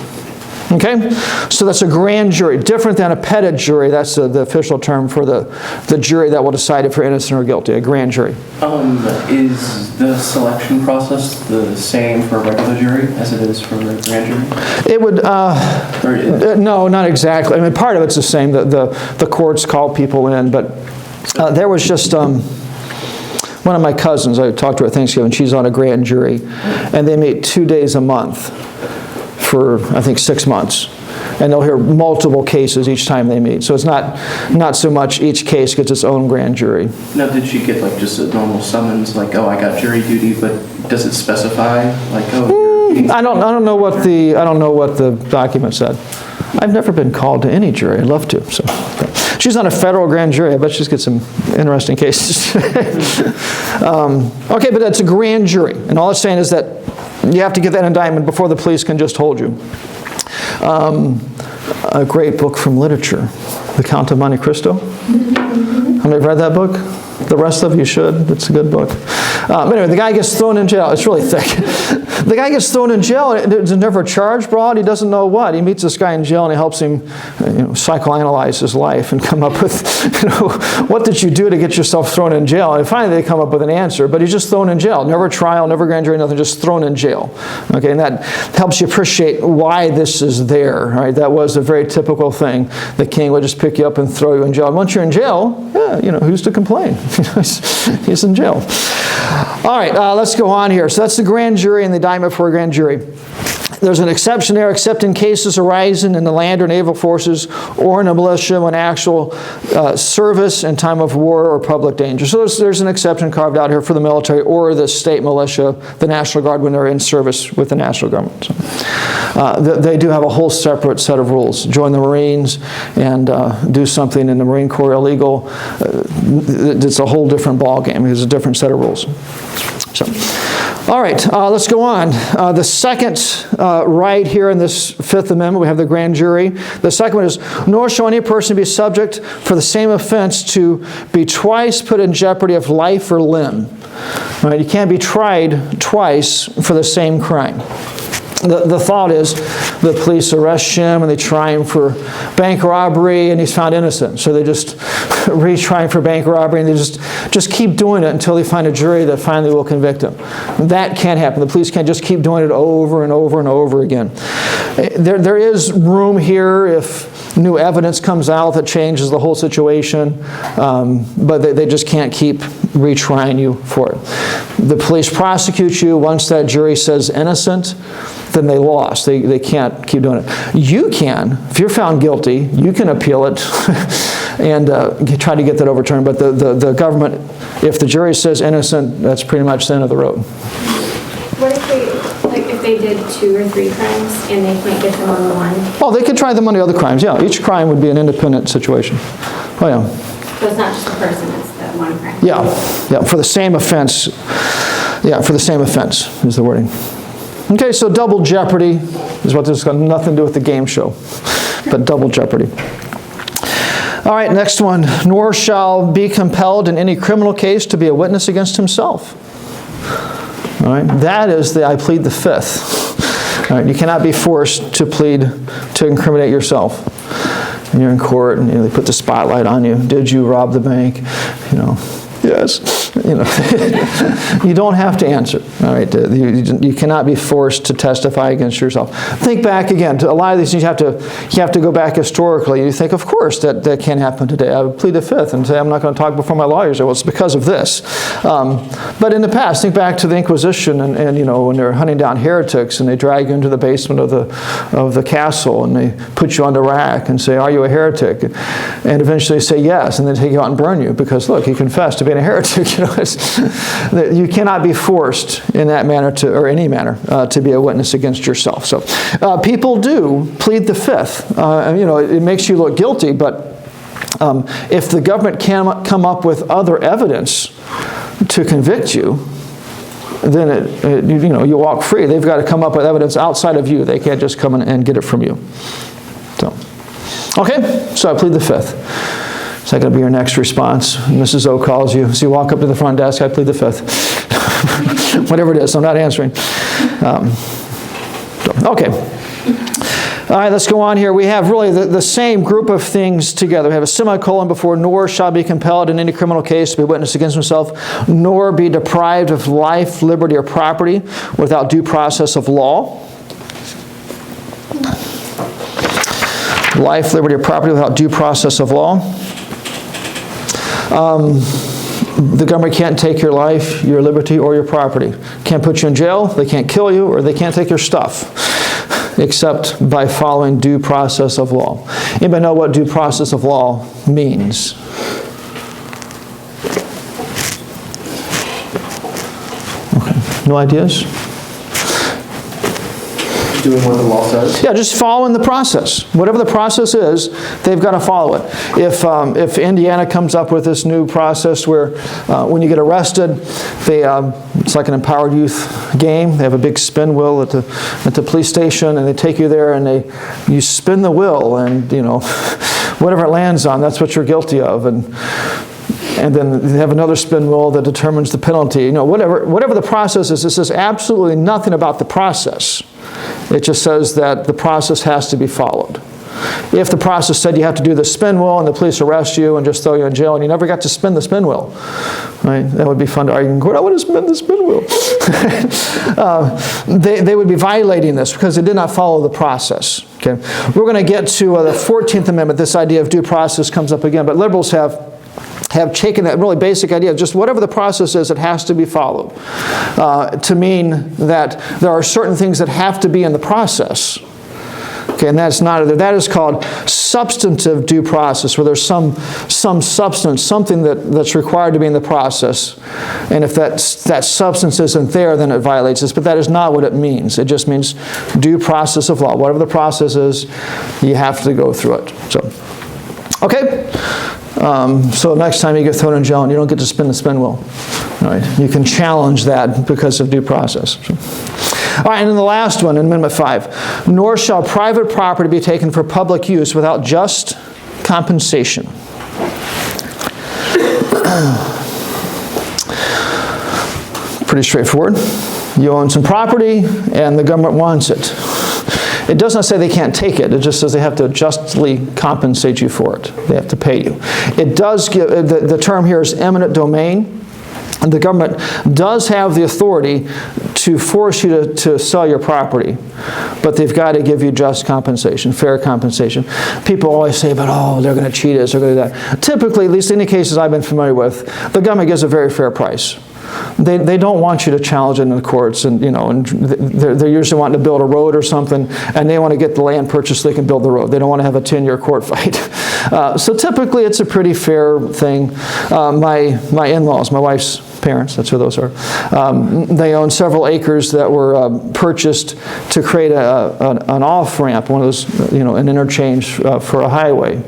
Okay? So that's a grand jury, different than a pettit jury. That's the official term for the jury that will decide if you're innocent or guilty, a grand jury. Is the selection process the same for a regular jury as it is for a grand jury? It would, no, not exactly. I mean, part of it's the same. The courts call people in, but there was just one of my cousins, I talked to her at Thanksgiving, she's on a grand jury, and they meet 2 days a month for, I think, 6 months. And they'll hear multiple cases each time they meet. So it's not so much each case gets its own grand jury. Now, did she get like just a normal summons, like, oh, I got jury duty, but does it specify, like, oh, I don't know what the document said. I've never been called to any jury. I'd love to. So, she's on a federal grand jury. I bet she's got some interesting cases. Okay, but that's a grand jury, and all it's saying is that you have to get that indictment before the police can just hold you. A great book from literature, The Count of Monte Cristo. How many have read that book? The rest of you should. It's a good book. But anyway, the guy gets thrown in jail. It's really thick. The guy gets thrown in jail, and there's never a charge brought. He doesn't know what. He meets this guy in jail, and he helps him psychoanalyze his life and come up with, what did you do to get yourself thrown in jail? And finally, they come up with an answer, but he's just thrown in jail. Never trial, never grand jury, nothing, just thrown in jail. Okay, and that helps you appreciate why this is there, right? That was a very typical thing. The king would just pick you up and throw you in jail. And once you're in jail, yeah, who's to complain? He's in jail. All right, let's go on here. So that's the grand jury and the indictment for a grand jury. There's an exception there, except in cases arising in the land or naval forces or in a militia when actual service in time of war or public danger. So there's an exception carved out here for the military or the state militia, the National Guard when they're in service with the national government. So, they do have a whole separate set of rules. Join the Marines and do something in the Marine Corps illegal. It's a whole different ballgame. There's a different set of rules. So, all right, let's go on. The second right here in this Fifth Amendment, we have the grand jury. The second one is, nor shall any person be subject for the same offense to be twice put in jeopardy of life or limb. All right, you can't be tried twice for the same crime. The thought is the police arrest him and they try him for bank robbery and he's found innocent. So they just retry him for bank robbery and they just keep doing it until they find a jury that finally will convict him. That can't happen. The police can't just keep doing it over and over and over again. There is room here if new evidence comes out that changes the whole situation, but they just can't keep retrying you for it. The police prosecute you. Once that jury says innocent, then they lost. They can't keep doing it. You can, if you're found guilty, you can appeal it and try to get that overturned. But the government, if the jury says innocent, that's pretty much the end of the road. What if they did 2 or 3 crimes and they can't get them on the one? Oh, they could try them on the other crimes. Yeah, each crime would be an independent situation. Oh, yeah. So it's not just the person, it's that one crime? Yeah, for the same offense. Yeah, for the same offense is the wording. Okay, so double jeopardy is what this has got nothing to do with the game show, but double jeopardy. All right, next one. Nor shall be compelled in any criminal case to be a witness against himself. All right, that is the I plead the fifth. All right, you cannot be forced to plead to incriminate yourself. And you're in court and they put the spotlight on you. Did you rob the bank? Yes. You don't have to answer. All right, you cannot be forced to testify against yourself. Think back again. To a lot of these things, you have to go back historically. You think, of course, that can't happen today. I would plead the fifth and say I'm not going to talk before my lawyers. Well, it's because of this. But in the past, think back to the Inquisition and when they're hunting down heretics and they drag you into the basement of the castle and they put you on the rack and say, "Are you a heretic?" And eventually say yes, and then take you out and burn you because look, he confessed to being a heretic. You cannot be forced in that manner or any manner to be a witness against yourself. So people do plead the fifth. It makes you look guilty, but if the government can come up with other evidence to convict you, then you walk free. They've got to come up with evidence outside of you. They can't just come in and get it from you. So, okay, so I plead the fifth. Is that going to be your next response? Mrs. O calls you. So you walk up to the front desk, I plead the fifth. Whatever it is, I'm not answering. Okay. All right, let's go on here. We have really the same group of things together. We have a semicolon before, nor shall be compelled in any criminal case to be witness against himself, nor be deprived of life, liberty, or property without due process of law. Life, liberty, or property without due process of law. The government can't take your life, your liberty, or your property. Can't put you in jail, they can't kill you, or they can't take your stuff, except by following due process of law. Anybody know what due process of law means? Okay. No ideas? doing what the law says? Yeah, just following the process. Whatever the process is, they've got to follow it. If Indiana comes up with this new process where when you get arrested, it's like an empowered youth game. They have a big spin wheel at the police station, and they take you there, and you spin the wheel, and whatever it lands on, that's what you're guilty of. And then they have another spin wheel that determines the penalty. Whatever the process is, this says absolutely nothing about the process. It just says that the process has to be followed. If the process said you have to do the spin wheel and the police arrest you and just throw you in jail and you never got to spin the spin wheel, right? That would be fun to argue in court. I want to spin the spin wheel. They would be violating this because they did not follow the process. Okay, we're going to get to the 14th Amendment. This idea of due process comes up again, but liberals have taken that really basic idea of just whatever the process is, it has to be followed, to mean that there are certain things that have to be in the process. Okay, and that is called substantive due process, where there's some substance, something that's required to be in the process. And if that substance isn't there, then it violates this. But that is not what it means. It just means due process of law. Whatever the process is, you have to go through it. So, okay. So next time you get thrown in jail and you don't get to spin the spin wheel, all right, you can challenge that because of due process. So. All right, and then the last one in Amendment 5. Nor shall private property be taken for public use without just compensation. Pretty straightforward. You own some property and the government wants it. It does not say they can't take it. It just says they have to justly compensate you for it. They have to pay you. It does give, the term here is eminent domain. And the government does have the authority to force you to sell your property, but they've got to give you just compensation, fair compensation. People always say, but they're going to cheat us, they're going to do that. Typically, at least in any cases I've been familiar with, the government gives a very fair price. They don't want you to challenge it in the courts, and they're usually wanting to build a road or something, and they want to get the land purchased so they can build the road. They don't want to have a 10-year court fight. So typically it's a pretty fair thing. My in-laws, my wife's parents, that's who those are, they own several acres that were purchased to create an off-ramp, one of those, an interchange for a highway.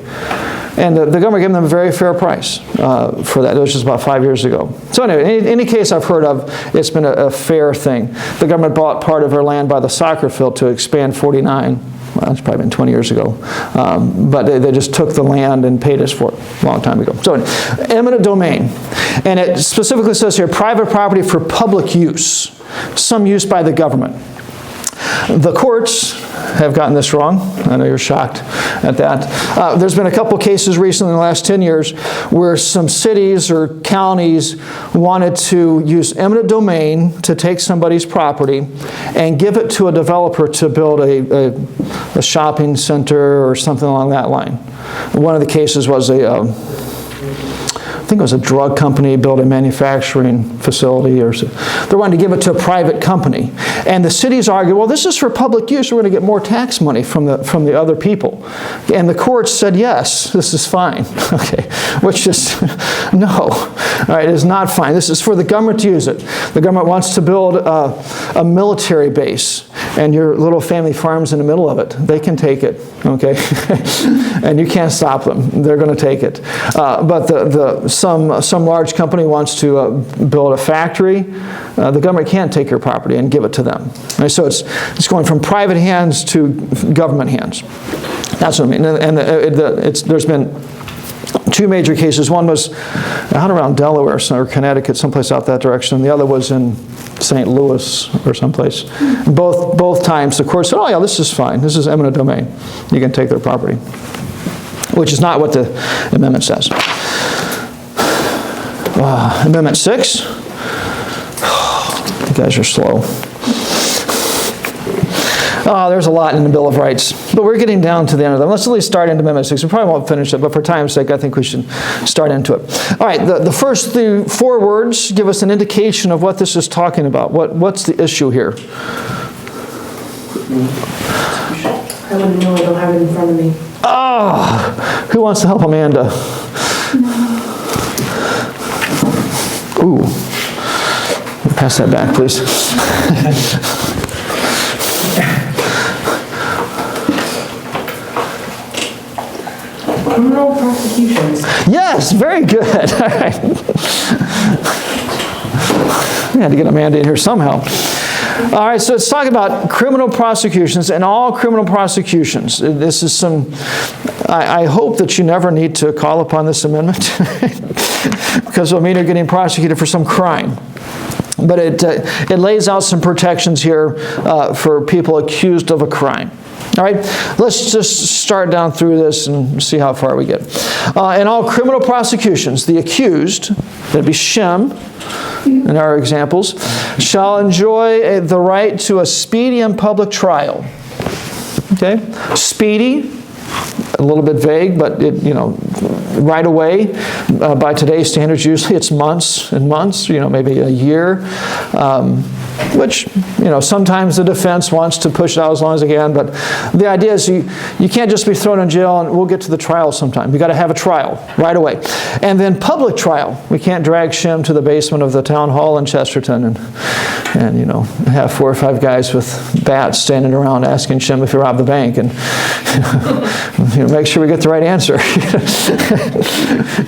And the government gave them a very fair price for that. It was just about 5 years ago. So anyway, any case I've heard of, it's been a fair thing. The government bought part of our land by the soccer field to expand 49. Well, that's probably been 20 years ago. But they just took the land and paid us for it a long time ago. So eminent domain. And it specifically says here, private property for public use. Some use by the government. The courts have gotten this wrong. I know you're shocked at that. There's been a couple cases recently in the last 10 years where some cities or counties wanted to use eminent domain to take somebody's property and give it to a developer to build a shopping center or something along that line. One of the cases was I think it was a drug company built a manufacturing facility, or they wanted to give it to a private company. And the cities argued, well, this is for public use. We're going to get more tax money from the other people. And the courts said, yes, this is fine. Okay, which is, no. All right, it is not fine. This is for the government to use it. The government wants to build a military base, and your little family farm's in the middle of it. They can take it, okay? And you can't stop them. They're going to take it. But some large company wants to build a factory, the government can't take your property and give it to them. Right? So it's going from private hands to government hands. That's what I mean. And there's been two major cases. One was out around Delaware or Connecticut, someplace out that direction, and the other was in St. Louis or someplace. Both times the court said, oh yeah, this is fine. This is eminent domain. You can take their property. Which is not what the amendment says. Amendment 6. You guys are slow. There's a lot in the Bill of Rights, but we're getting down to the end of them. Let's at least start into Amendment 6. We probably won't finish it, but for time's sake, I think we should start into it. All right, the first 4 words give us an indication of what this is talking about. What's the issue here? I wouldn't know, I don't have it in front of me. Who wants to help Amanda? Ooh. Pass that back, please. Criminal prosecutions. Yes, very good. All right. We had to get Amanda in here somehow. All right, so let's talk about criminal prosecutions and all criminal prosecutions. This is I hope that you never need to call upon this amendment because it'll mean you're getting prosecuted for some crime. But it lays out some protections here for people accused of a crime. All right, let's just start down through this and see how far we get. In all criminal prosecutions, the accused, that'd be Shem in our examples, shall enjoy the right to a speedy and public trial. Okay, speedy, a little bit vague, but right away, by today's standards, usually it's months and months, maybe a year, which, sometimes the defense wants to push it out as long as they can, but the idea is you can't just be thrown in jail and we'll get to the trial sometime. You got to have a trial right away. And then public trial. We can't drag Shem to the basement of the town hall in Chesterton and have 4 or 5 guys with bats standing around asking Shem if he robbed the bank and make sure we get the right answer.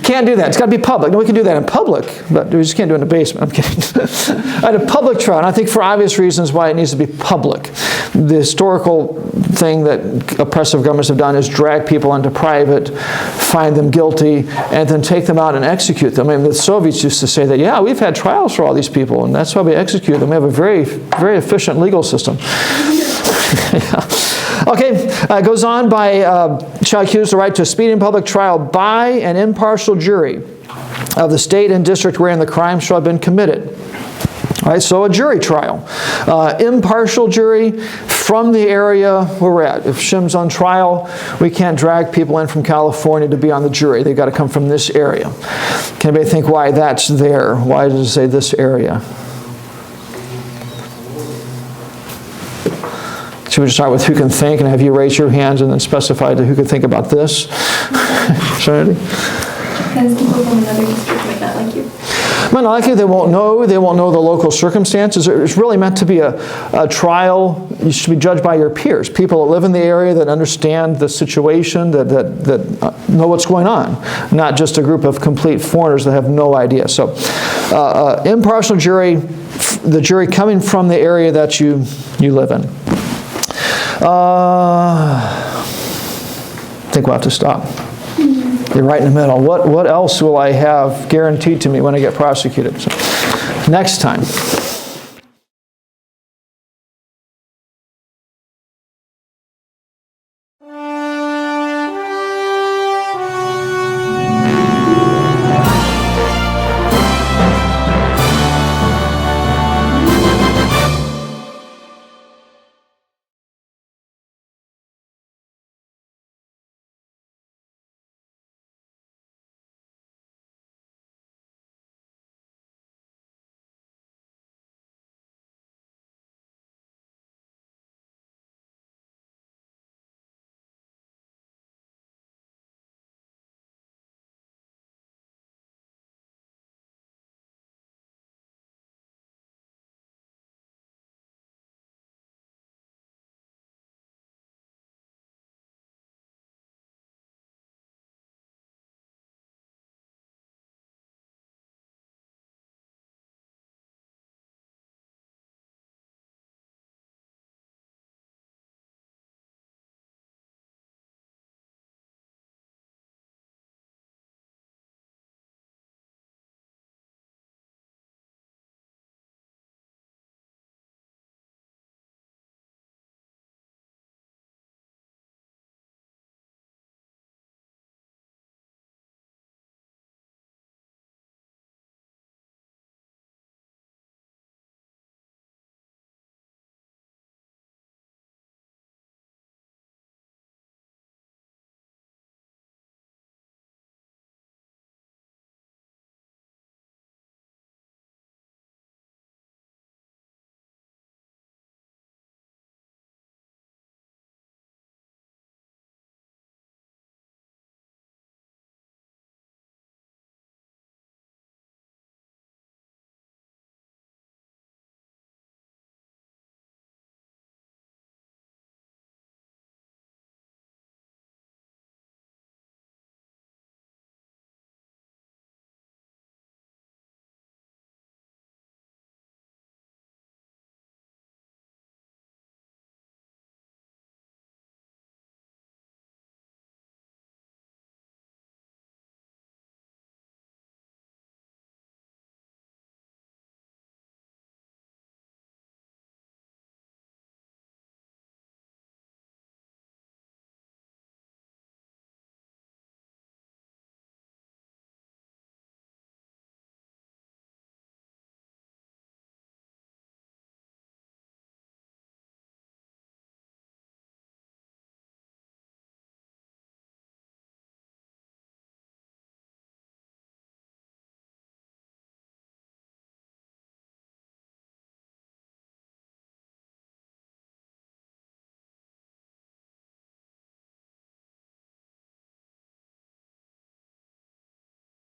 Can't do that. It's got to be public. No, we can do that in public, but we just can't do it in the basement. I'm kidding. At a public trial, and I think for obvious reasons why it needs to be public. The historical thing that oppressive governments have done is drag people into private, find them guilty, and then take them out and execute them. I mean, the Soviets used to say that, yeah, we've had trials for all these people, and that's why we execute them. We have a very, very efficient legal system. Yeah. Okay, it goes on by, shall accuse the right to a speedy and public trial by an impartial jury of the state and district wherein the crime shall have been committed. All right, so a jury trial. Impartial jury from the area where we're at. If Shem's on trial, we can't drag people in from California to be on the jury. They've got to come from this area. Can anybody think why that's there? Why does it say this area? Should we start with who can think and have you raise your hands and then specify to who can think about this? Trinity? Because people from another district might not like you. Might not like you. They won't know the local circumstances. It's really meant to be a trial. You should be judged by your peers, people that live in the area that understand the situation, that know what's going on, not just a group of complete foreigners that have no idea. So, impartial jury, the jury coming from the area that you live in. I think we'll have to stop. You're right in the middle. What else will I have guaranteed to me when I get prosecuted? So, next time.